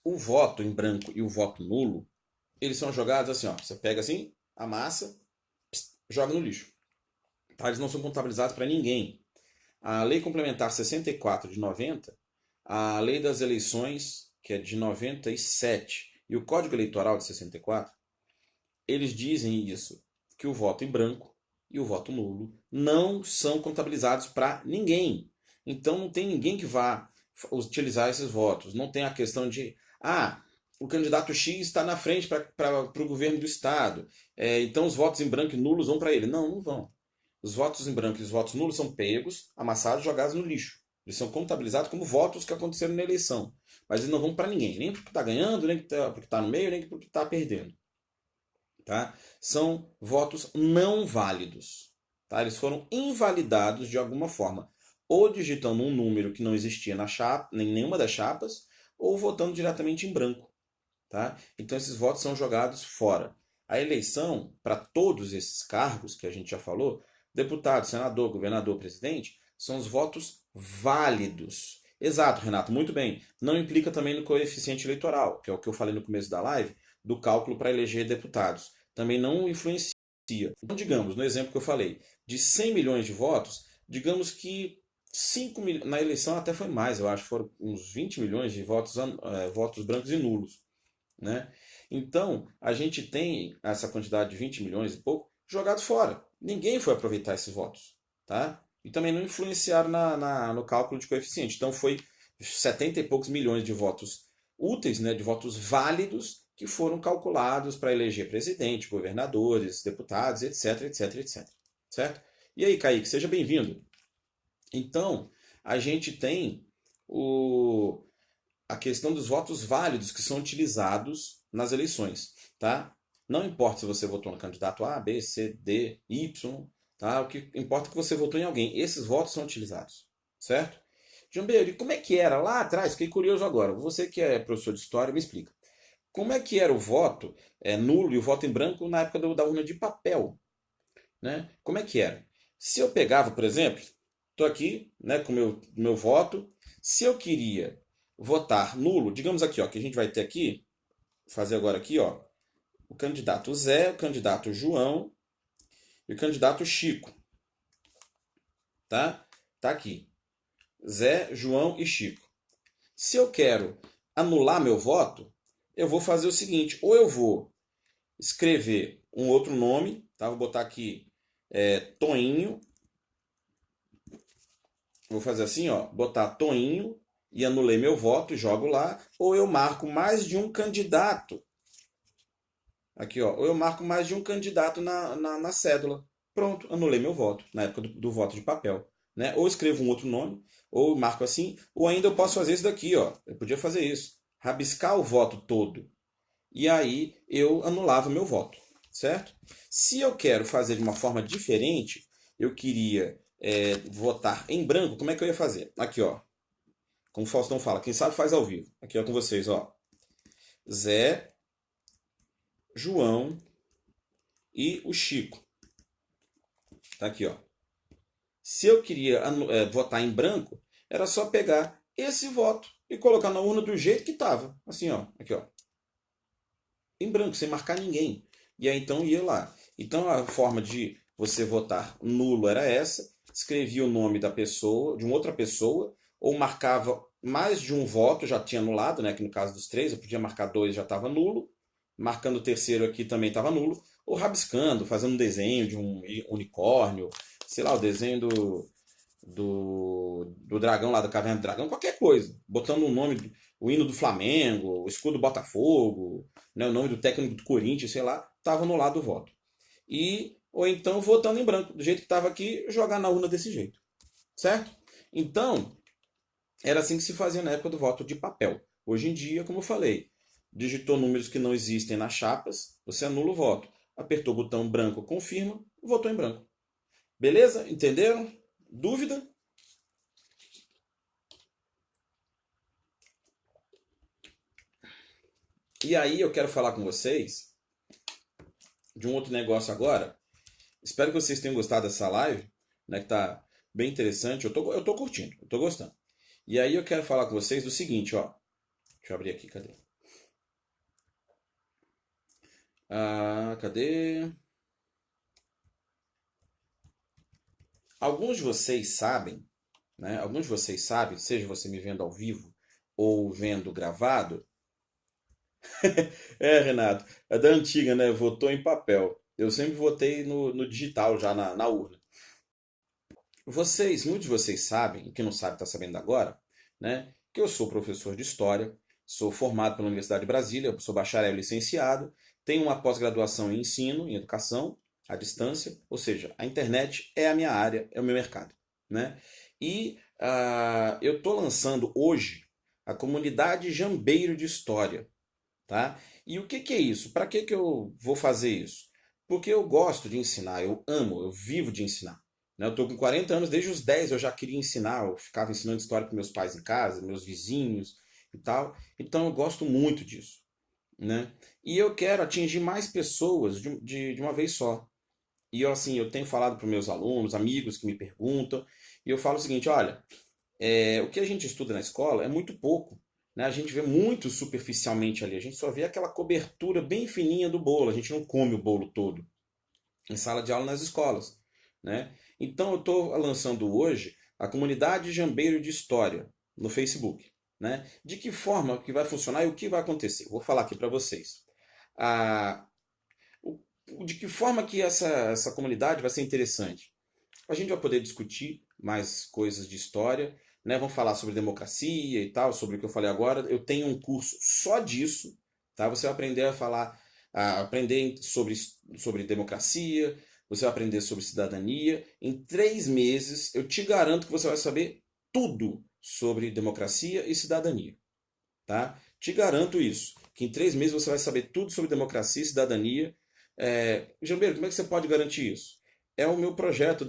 O voto em branco e o voto nulo, eles são jogados assim, ó. Você pega assim, amassa, joga no lixo. Tá? Eles não são contabilizados para ninguém. A Lei Complementar 64 de 90, a Lei das Eleições, que é de 97, e o Código Eleitoral de 64, eles dizem isso, que o voto em branco e o voto nulo não são contabilizados para ninguém. Então não tem ninguém que vá utilizar esses votos. Não tem a questão de, o candidato X está na frente para o governo do Estado, então os votos em branco e nulos vão para ele. Não, não vão. Os votos em branco e os votos nulos são pegos, amassados e jogados no lixo. Eles são contabilizados como votos que aconteceram na eleição. Mas eles não vão para ninguém, nem para o que está ganhando, nem para o que está no meio, nem para o que está perdendo. Tá? São votos não válidos. Tá? Eles foram invalidados de alguma forma, ou digitando um número que não existia na chapa, em nenhuma das chapas, ou votando diretamente em branco. Tá? Então esses votos são jogados fora. A eleição, para todos esses cargos que a gente já falou, deputado, senador, governador, presidente, são os votos válidos. Exato, Renato, muito bem. Não implica também no coeficiente eleitoral, que é o que eu falei no começo da live, do cálculo para eleger deputados. Também não influencia. Então, digamos, no exemplo que eu falei, de 100 milhões de votos, digamos que 5 mil... na eleição até foi mais, eu acho, foram uns 20 milhões de votos, votos brancos e nulos. Né? Então, a gente tem essa quantidade de 20 milhões e pouco jogados fora. Ninguém foi aproveitar esses votos. Tá? E também não influenciaram no cálculo de coeficiente. Então, foi 70 e poucos milhões de votos úteis, né, de votos válidos, que foram calculados para eleger presidente, governadores, deputados, etc, etc, etc. Certo? E aí, Kaique, seja bem-vindo. Então, a gente tem a questão dos votos válidos que são utilizados nas eleições, tá? Não importa se você votou no candidato A, B, C, D, Y, tá? O que importa é que você votou em alguém. Esses votos são utilizados, certo? Jambeiro, e como é que era lá atrás? Fiquei curioso agora. Você que é professor de história, me explica. Como é que era o voto nulo e o voto em branco na época da urna de papel? Né? Como é que era? Se eu pegava, por exemplo, estou aqui, né, com o meu voto, se eu queria votar nulo, digamos aqui, ó, que a gente vai ter aqui, fazer agora aqui, ó, o candidato Zé, o candidato João e o candidato Chico, tá? Tá aqui. Zé, João e Chico. Se eu quero anular meu voto, eu vou fazer o seguinte, ou eu vou escrever um outro nome, tá? Vou botar aqui Toinho. Vou fazer assim, ó, botar Toinho e anulei meu voto, jogo lá, ou eu marco mais de um candidato. Aqui, ó, ou eu marco mais de um candidato na cédula. Pronto, anulei meu voto, na época do voto de papel. Né? Ou escrevo um outro nome, ou marco assim, ou ainda eu posso fazer isso daqui, ó. Eu podia fazer isso. Rabiscar o voto todo. E aí eu anulava o meu voto, certo? Se eu quero fazer de uma forma diferente, eu queria votar em branco, como é que eu ia fazer? Aqui, ó. Como o Faustão fala, quem sabe faz ao vivo. Aqui, ó, com vocês, ó. Zé, João e o Chico. Tá aqui, ó. Se eu queria votar em branco, era só pegar esse voto e colocar na urna do jeito que estava. Assim, ó. Aqui, ó. Em branco, sem marcar ninguém. E aí então ia lá. Então a forma de você votar nulo era essa. Escrevia o nome da pessoa, de uma outra pessoa, ou marcava mais de um voto, já tinha anulado, né? Que no caso dos três, eu podia marcar dois, já estava nulo. Marcando o terceiro aqui também estava nulo. Ou rabiscando, fazendo um desenho de um unicórnio, sei lá, o desenho do dragão lá da Caverna do Dragão, qualquer coisa. Botando o nome, o hino do Flamengo, o escudo do Botafogo, né, o nome do técnico do Corinthians, sei lá, estava no lado do voto. Ou então votando em branco, do jeito que estava aqui, jogar na urna desse jeito. Certo? Então, era assim que se fazia na época do voto de papel. Hoje em dia, como eu falei, digitou números que não existem nas chapas, você anula o voto. Apertou o botão branco, confirma, votou em branco. Beleza? Entenderam? Dúvida? E aí eu quero falar com vocês de um outro negócio agora. Espero que vocês tenham gostado dessa live, né, que tá bem interessante. Eu tô curtindo, eu tô gostando. E aí eu quero falar com vocês do seguinte, ó. Deixa eu abrir aqui, cadê? Cadê? Alguns de vocês sabem, né? Alguns de vocês sabem, seja você me vendo ao vivo ou vendo gravado. Renato, é da antiga, né? Votou em papel. Eu sempre votei no digital, já na urna. Muitos de vocês sabem, e quem não sabe está sabendo agora, né? Que eu sou professor de História, sou formado pela Universidade de Brasília, sou bacharel e licenciado, tenho uma pós-graduação em Ensino, em Educação, à distância, ou seja, a internet é a minha área, é o meu mercado, né? E eu estou lançando hoje a comunidade Jambeiro de História, tá? E o que que é isso? Para que que eu vou fazer isso? Porque eu gosto de ensinar, eu amo, eu vivo de ensinar. Né? Eu estou com 40 anos, desde os 10 eu já queria ensinar, eu ficava ensinando história para meus pais em casa, meus vizinhos e tal. Então eu gosto muito disso, né? E eu quero atingir mais pessoas de uma vez só. E eu, assim, eu tenho falado para meus alunos, amigos que me perguntam, e eu falo o seguinte, olha, o que a gente estuda na escola é muito pouco, né? A gente vê muito superficialmente ali, a gente só vê aquela cobertura bem fininha do bolo, a gente não come o bolo todo em sala de aula nas escolas, né? Então eu estou lançando hoje a comunidade Jambeiro de História no Facebook, né? De que forma que vai funcionar e o que vai acontecer? Vou falar aqui para vocês. Ah, de que forma que essa comunidade vai ser interessante? A gente vai poder discutir mais coisas de história, né? Vamos falar sobre democracia e tal, sobre o que eu falei agora. Eu tenho um curso só disso, tá? Você vai aprender a falar, aprender sobre democracia, você vai aprender sobre cidadania. Em 3 meses, eu te garanto que você vai saber tudo sobre democracia e cidadania, tá? Te garanto isso, que em 3 meses você vai saber tudo sobre democracia e cidadania. Jambeiro, como é que você pode garantir isso? É o meu projeto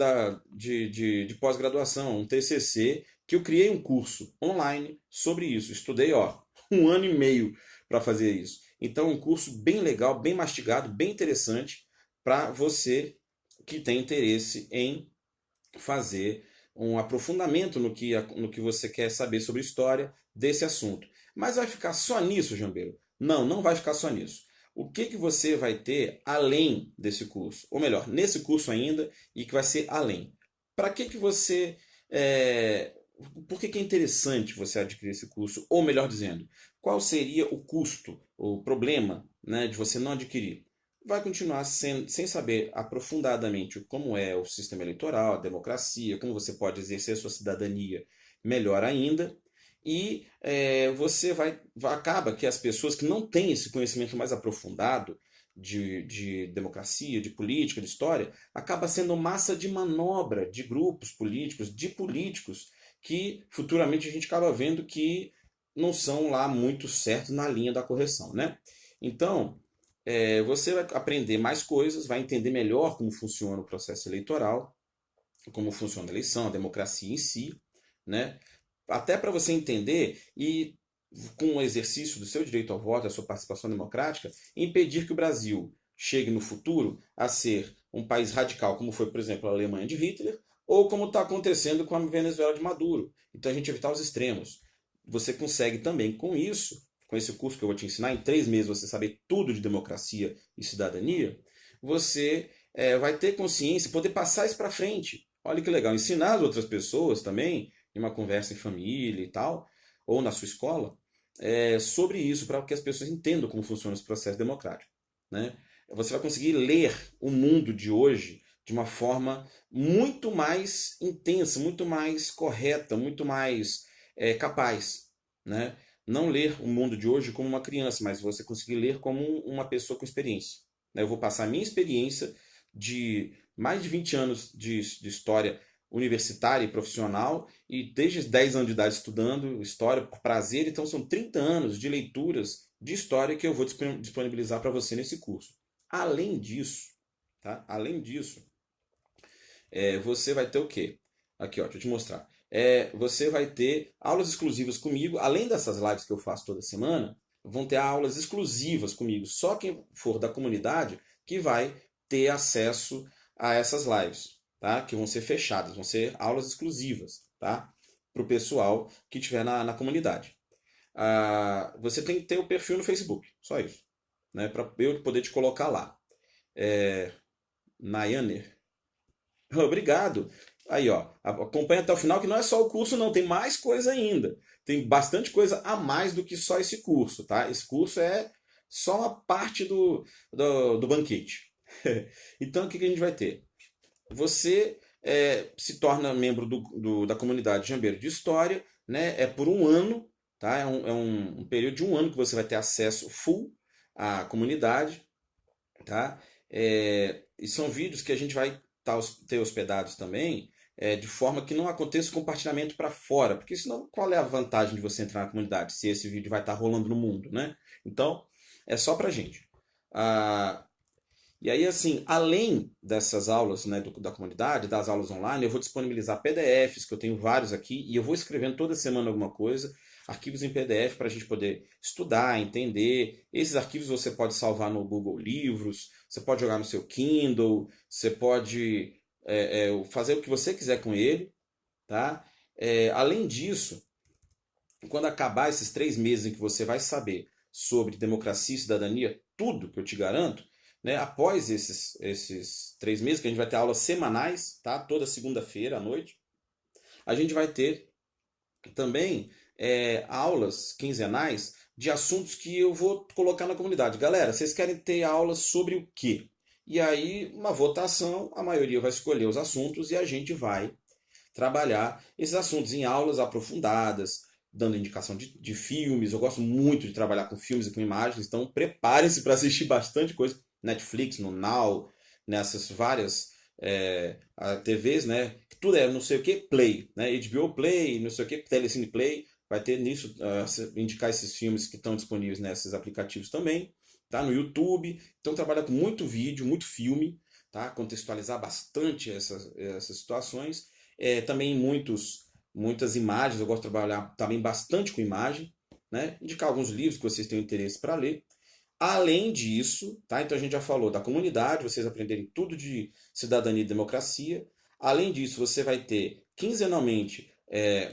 de pós-graduação, um TCC, que eu criei um curso online sobre isso. Estudei, ó, 1 ano e meio para fazer isso. Então, um curso bem legal, bem mastigado, bem interessante para você que tem interesse em fazer um aprofundamento no que você quer saber sobre história desse assunto. Mas vai ficar só nisso, Jambeiro? Não, não vai ficar só nisso. O que que você vai ter além desse curso? Ou melhor, nesse curso ainda e que vai ser além. Para que que você. É... Por que que é interessante você adquirir esse curso? Ou melhor dizendo, qual seria o custo, o problema, né, de você não adquirir? Vai continuar sem saber aprofundadamente como é o sistema eleitoral, a democracia, como você pode exercer sua cidadania melhor ainda. E acaba que as pessoas que não têm esse conhecimento mais aprofundado de democracia, de política, de história, acaba sendo massa de manobra de grupos políticos, de políticos, que futuramente a gente acaba vendo que não são lá muito certos na linha da correção, né? Então, você vai aprender mais coisas, vai entender melhor como funciona o processo eleitoral, como funciona a eleição, a democracia em si, né? Até para você entender e, com o exercício do seu direito ao voto, a sua participação democrática, impedir que o Brasil chegue no futuro a ser um país radical, como foi, por exemplo, a Alemanha de Hitler, ou como está acontecendo com a Venezuela de Maduro. Então a gente evitar os extremos. Você consegue também com isso, com esse curso que eu vou te ensinar, em 3 meses você saber tudo de democracia e cidadania, você vai ter consciência, poder passar isso para frente. Olha que legal, ensinar as outras pessoas também, em uma conversa em família e tal, ou na sua escola, sobre isso, para que as pessoas entendam como funciona esse processo democrático, né? Você vai conseguir ler o mundo de hoje de uma forma muito mais intensa, muito mais correta, muito mais capaz, né? Não ler o mundo de hoje como uma criança, mas você conseguir ler como uma pessoa com experiência, né? Eu vou passar a minha experiência de mais de 20 anos de história universitária e profissional, e desde os 10 anos de idade estudando história por prazer, então são 30 anos de leituras de história que eu vou disponibilizar para você nesse curso. Além disso, tá? Além disso, você vai ter o quê? Aqui, ó, deixa eu te mostrar. Você vai ter aulas exclusivas comigo, além dessas lives que eu faço toda semana, vão ter aulas exclusivas comigo. Só quem for da comunidade que vai ter acesso a essas lives, tá? Que vão ser fechadas, vão ser aulas exclusivas, tá? Para o pessoal que estiver na comunidade. Você tem que ter o perfil no Facebook, só isso, né? Para eu poder te colocar lá. Nayaner. Obrigado. Aí, ó, acompanha até o final que não é só o curso, não, tem mais coisa ainda. Tem bastante coisa a mais do que só esse curso, tá? Esse curso é só uma parte do banquete. Então, o que a gente vai ter? Você se torna membro da comunidade Jambeiro de História, né? É por um ano, tá? É um período de um ano que você vai ter acesso full à comunidade, tá? E são vídeos que a gente vai ter hospedados também, de forma que não aconteça compartilhamento para fora, porque senão qual é a vantagem de você entrar na comunidade se esse vídeo vai estar rolando no mundo, né? Então, é só pra gente. Ah, e aí, assim, além dessas aulas, né, da comunidade, das aulas online, eu vou disponibilizar PDFs, que eu tenho vários aqui, e eu vou escrevendo toda semana alguma coisa, arquivos em PDF para a gente poder estudar, entender. Esses arquivos você pode salvar no Google Livros, você pode jogar no seu Kindle, você pode fazer o que você quiser com ele, tá? Além disso, quando acabar esses 3 meses em que você vai saber sobre democracia e cidadania, tudo que eu te garanto, né, após esses 3 meses, que a gente vai ter aulas semanais, tá? Toda segunda-feira à noite, a gente vai ter também aulas quinzenais de assuntos que eu vou colocar na comunidade. Galera, vocês querem ter aulas sobre o quê? E aí, uma votação, a maioria vai escolher os assuntos e a gente vai trabalhar esses assuntos em aulas aprofundadas, dando indicação de filmes. Eu gosto muito de trabalhar com filmes e com imagens, então preparem-se para assistir bastante coisa. Netflix, no Now, nessas várias TVs, né? Tudo é não sei o que, Play, né? HBO Play, não sei o que, Telecine Play. Vai ter nisso, indicar esses filmes que estão disponíveis nesses aplicativos também. Tá? No YouTube. Então trabalha com muito vídeo, muito filme, tá? Contextualizar bastante essas situações. Também muitas imagens, eu gosto de trabalhar também bastante com imagem, né? Indicar alguns livros que vocês tenham interesse para ler. Além disso, tá? Então a gente já falou da comunidade, vocês aprenderem tudo de cidadania e democracia. Além disso, você vai ter quinzenalmente,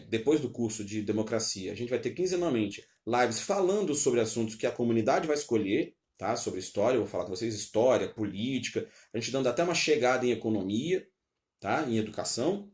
depois do curso de democracia, a gente vai ter quinzenalmente lives falando sobre assuntos que a comunidade vai escolher, tá? Sobre história, eu vou falar com vocês, história, política, a gente dando até uma chegada em economia, tá? Em educação.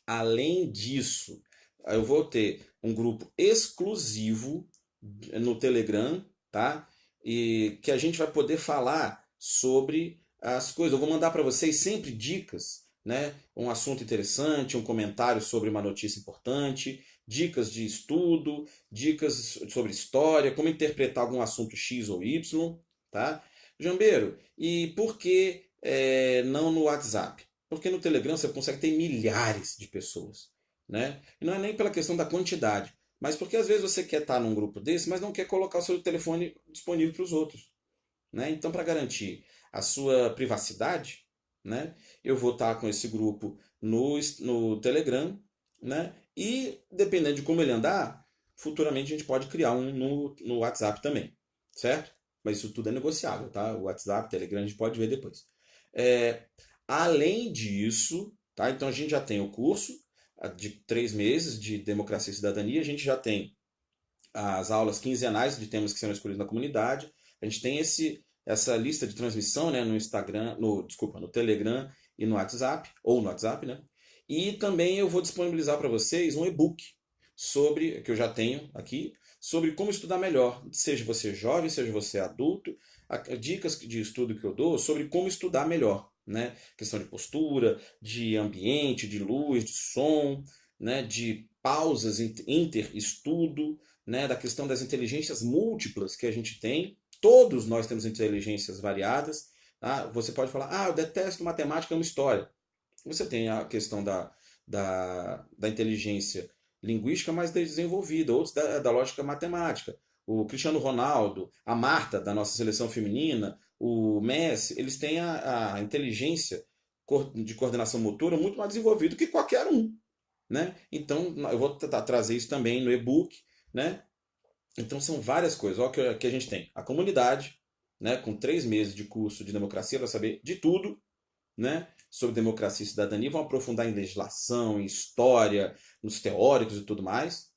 Além disso, eu vou ter um grupo exclusivo no Telegram, tá? E que a gente vai poder falar sobre as coisas. Eu vou mandar para vocês sempre dicas, né? Um assunto interessante, um comentário sobre uma notícia importante, dicas de estudo, dicas sobre história, como interpretar algum assunto X ou Y, tá? Jambeiro, e por que não no WhatsApp? Porque no Telegram você consegue ter milhares de pessoas, né? E não é nem pela questão da quantidade, mas porque às vezes você quer estar num grupo desse, mas não quer colocar o seu telefone disponível para os outros, né? Então, para garantir a sua privacidade, né, eu vou estar com esse grupo no Telegram, né? E dependendo de como ele andar, futuramente a gente pode criar um no WhatsApp também, certo? Mas isso tudo é negociável, tá? O WhatsApp, Telegram, a gente pode ver depois. É, Além disso, tá? Então a gente já tem o curso de 3 meses de democracia e cidadania, a gente já tem as aulas quinzenais de temas que serão escolhidos na comunidade. A gente tem essa lista de transmissão, né, no Instagram, desculpa, no Telegram e no WhatsApp, ou no WhatsApp, né? E também eu vou disponibilizar para vocês um e-book que eu já tenho aqui, sobre como estudar melhor, seja você jovem, seja você adulto, dicas de estudo que eu dou sobre como estudar melhor, né? Questão de postura, de ambiente, de luz, de som, né? De pausas inter-estudo, né, da questão das inteligências múltiplas que a gente tem. Todos nós temos inteligências variadas. Tá? Você pode falar, eu detesto matemática, amo história. Você tem a questão da inteligência linguística mais desenvolvida, outros da lógica matemática. O Cristiano Ronaldo, a Marta, da nossa seleção feminina, o Messi, eles têm a inteligência de coordenação motora muito mais desenvolvido que qualquer um, né? Então, eu vou tentar trazer isso também no e-book, né? Então, são várias coisas. Olha o que a gente tem. A comunidade, né? Com 3 meses de curso de democracia para saber de tudo, né? Sobre democracia e cidadania. Vão aprofundar em legislação, em história, nos teóricos e tudo mais.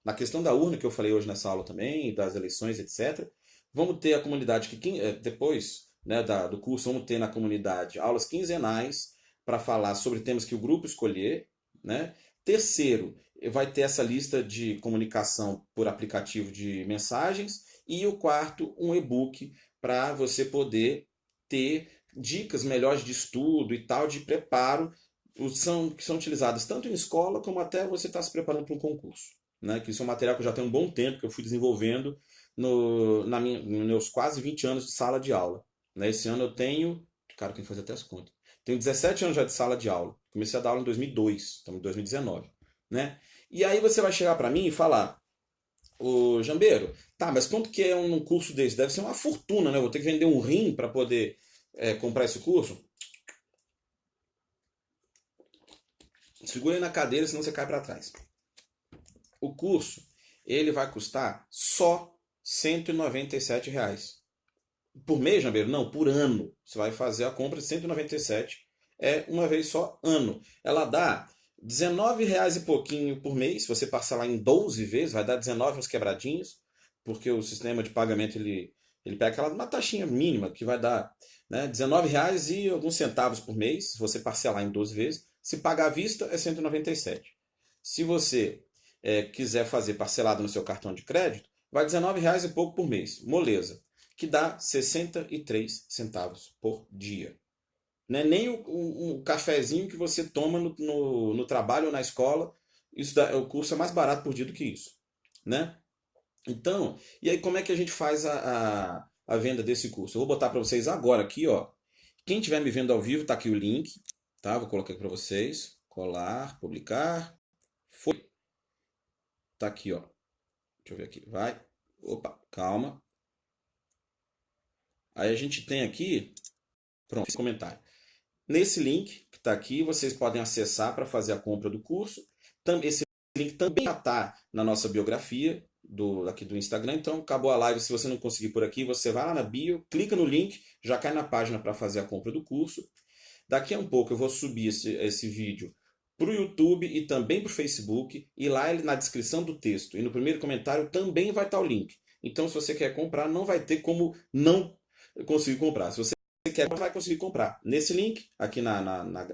Na questão da urna, que eu falei hoje nessa aula também, das eleições, etc. Vamos ter a comunidade que depois, né, do curso, vamos ter na comunidade aulas quinzenais para falar sobre temas que o grupo escolher, né? Terceiro, vai ter essa lista de comunicação por aplicativo de mensagens. E o quarto, um e-book para você poder ter dicas melhores de estudo e tal, de preparo, que são utilizadas tanto em escola como até você estar se preparando para um concurso. Né? Que isso é um material que eu já tenho um bom tempo, que eu fui desenvolvendo nos meus quase 20 anos de sala de aula. Né? Esse ano eu tenho, cara, quem faz até as contas, tenho 17 anos já de sala de aula. Comecei a dar aula em 2002, estamos em 2019. Né? E aí você vai chegar para mim e falar, ô Jambeiro, tá, mas quanto que é um curso desse? Deve ser uma fortuna, né? Eu vou ter que vender um rim para poder comprar esse curso? Segura aí na cadeira, senão você cai para trás. O curso, ele vai custar só R$ 197. Por mês, Jambeiro? Não, por ano. Você vai fazer a compra de 197, uma vez só, ano. Ela dá R$ 19 e pouquinho por mês. Se você parcelar em 12 vezes, vai dar 19 uns quebradinhos, porque o sistema de pagamento ele pega uma taxinha mínima que vai dar, né, R$ 19 e alguns centavos por mês, se você parcelar em 12 vezes. Se pagar à vista, é 197. Se você quiser fazer parcelado no seu cartão de crédito, vai R$ 19 e pouco por mês, moleza, que dá 63 centavos por dia. Não é nem o cafezinho que você toma no trabalho ou na escola. O curso é mais barato por dia do que isso. Né? Então, e aí como é que a gente faz a venda desse curso? Eu vou botar para vocês agora aqui, ó. Quem estiver me vendo ao vivo, está aqui o link, tá? Vou colocar aqui para vocês. Colar, publicar. Foi. Tá aqui, ó. Deixa eu ver aqui. Vai. Opa, calma. Aí a gente tem aqui, pronto, esse comentário. Nesse link que está aqui, vocês podem acessar para fazer a compra do curso. Esse link também está na nossa biografia aqui do Instagram. Então, acabou a live. Se você não conseguir por aqui, você vai lá na bio, clica no link, já cai na página para fazer a compra do curso. Daqui a um pouco eu vou subir esse vídeo para o YouTube e também para o Facebook. E lá na descrição do texto e no primeiro comentário também vai estar o link. Então, se você quer comprar, não vai ter como não conseguir comprar. Se você quer, vai conseguir comprar nesse link, aqui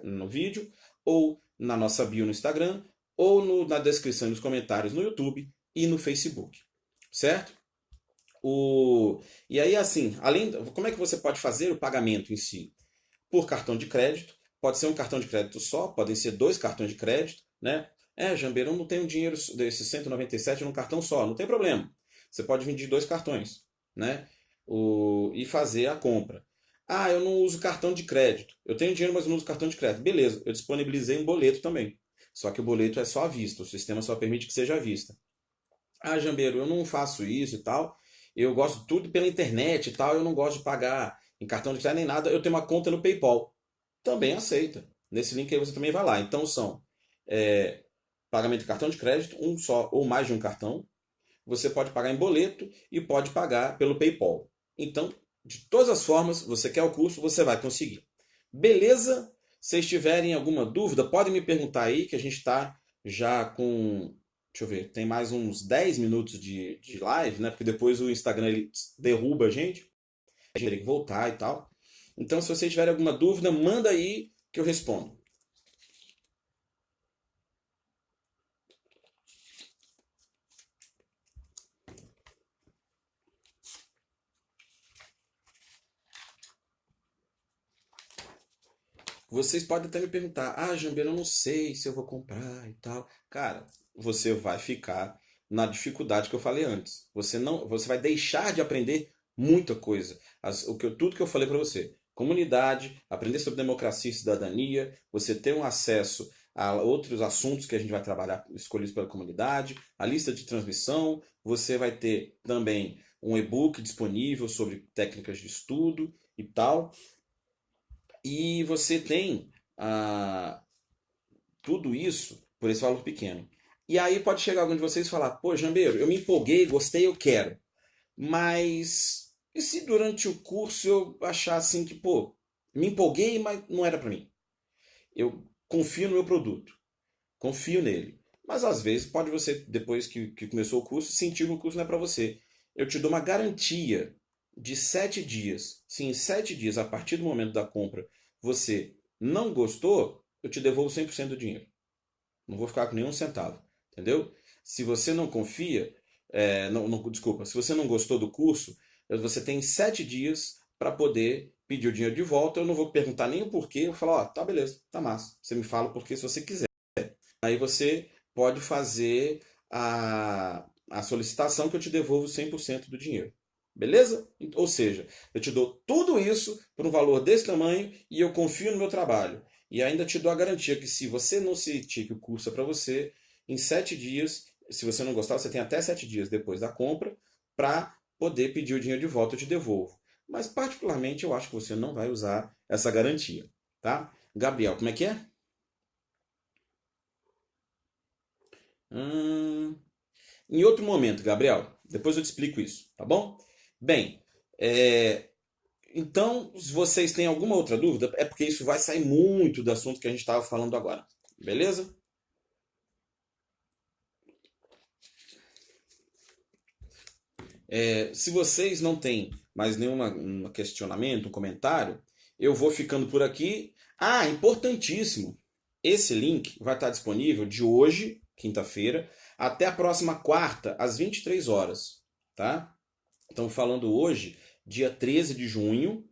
no vídeo, ou na nossa bio no Instagram, ou na descrição e nos comentários no YouTube e no Facebook. Certo? E aí, assim, como é que você pode fazer o pagamento em si? Por cartão de crédito. Pode ser um cartão de crédito só, podem ser 2 cartões de crédito, né? Jambeiro, eu não tenho dinheiro desses 197 num cartão só, não tem problema. Você pode vender 2 cartões, né? E fazer a compra. Ah, eu não uso cartão de crédito. Eu tenho dinheiro, mas não uso cartão de crédito. Beleza, eu disponibilizei um boleto também. Só que o boleto é só à vista, o sistema só permite que seja à vista. Ah, Jambeiro, eu não faço isso e tal. Eu gosto tudo pela internet e tal, eu não gosto de pagar em cartão de crédito nem nada. Eu tenho uma conta no PayPal. Também aceita. Nesse link aí você também vai lá. Então são é, pagamento de cartão de crédito, um só ou mais de um cartão. Você pode pagar em boleto e pode pagar pelo PayPal. Então, de todas as formas, você quer o curso, você vai conseguir. Beleza? Se vocês tiverem alguma dúvida, podem me perguntar aí, que a gente está já com. Deixa eu ver, tem mais uns 10 minutos de live, né? Porque depois o Instagram ele derruba a gente. A gente tem que voltar e tal. Então, se vocês tiverem alguma dúvida, manda aí que eu respondo. Vocês podem até me perguntar, Jambeiro, eu não sei se eu vou comprar e tal. Cara, você vai ficar na dificuldade que eu falei antes. Você vai deixar de aprender muita coisa. Tudo que eu falei para você. Comunidade, aprender sobre democracia e cidadania, você ter um acesso a outros assuntos que a gente vai trabalhar escolhidos pela comunidade, a lista de transmissão, você vai ter também um e-book disponível sobre técnicas de estudo e tal. E você tem ah, tudo isso por esse valor pequeno. E aí pode chegar algum de vocês e falar, pô, Jambeiro, eu me empolguei, gostei, eu quero. Mas e se durante o curso eu achar assim que, pô, me empolguei, mas não era para mim? Eu confio no meu produto, confio nele. Mas às vezes pode você, depois que começou o curso, sentir que o curso não é para você. Eu te dou uma garantia de 7 dias. Se em 7 dias, a partir do momento da compra, você não gostou, eu te devolvo 100% do dinheiro. Não vou ficar com nenhum centavo, entendeu? Se você não confia, desculpa, se você não gostou do curso, você tem 7 dias para poder pedir o dinheiro de volta. Eu não vou perguntar nem o porquê, eu vou falar, ó, tá beleza, tá massa. Você me fala o porquê se você quiser. Aí você pode fazer a solicitação que eu te devolvo 100% do dinheiro. Beleza? Ou seja, eu te dou tudo isso por um valor desse tamanho e eu confio no meu trabalho. E ainda te dou a garantia que se você não sentir que o curso é para você, em 7 dias, se você não gostar, você tem até 7 dias depois da compra para poder pedir o dinheiro de volta, eu te devolvo. Mas particularmente eu acho que você não vai usar essa garantia, tá? Gabriel, como é que é? Hum, Em outro momento, Gabriel, depois eu te explico isso, tá bom? Bem, então, se vocês têm alguma outra dúvida, é porque isso vai sair muito do assunto que a gente estava falando agora, beleza? Se vocês não têm mais nenhum questionamento, um comentário, eu vou ficando por aqui. Ah, importantíssimo! Esse link vai estar disponível de hoje, quinta-feira, até a próxima quarta, às 23 horas, tá? Estamos falando hoje, dia 13 de junho,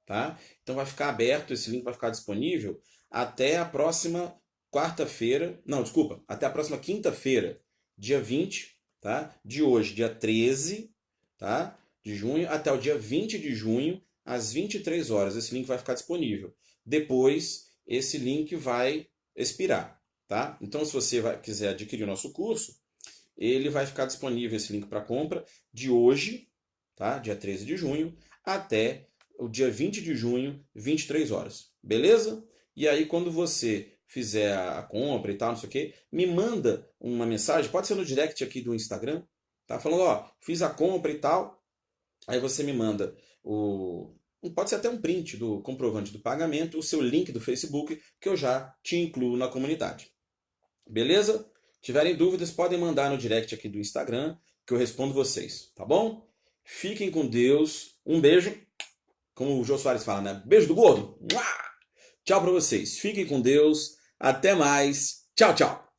tá? Então vai ficar aberto, esse link vai ficar disponível até a próxima quarta-feira, não, desculpa, até a próxima quinta-feira, dia 20, tá? De hoje, dia 13, tá? De junho, até o dia 20 de junho, às 23 horas. Esse link vai ficar disponível. Depois, esse link vai expirar, tá? Então, se você quiser adquirir o nosso curso, ele vai ficar disponível, esse link para compra, de hoje, tá? Dia 13 de junho, até o dia 20 de junho, 23 horas. Beleza? E aí, quando você fizer a compra e tal, não sei o que, me manda uma mensagem, pode ser no direct aqui do Instagram, tá? Falando, ó, fiz a compra e tal. Aí você me manda pode ser até um print do comprovante do pagamento, o seu link do Facebook, que eu já te incluo na comunidade. Beleza? Tiverem dúvidas, podem mandar no direct aqui do Instagram, que eu respondo vocês, tá bom? Fiquem com Deus. Um beijo. Como o Jô Soares fala, né? Beijo do gordo. Tchau pra vocês. Fiquem com Deus. Até mais. Tchau, tchau.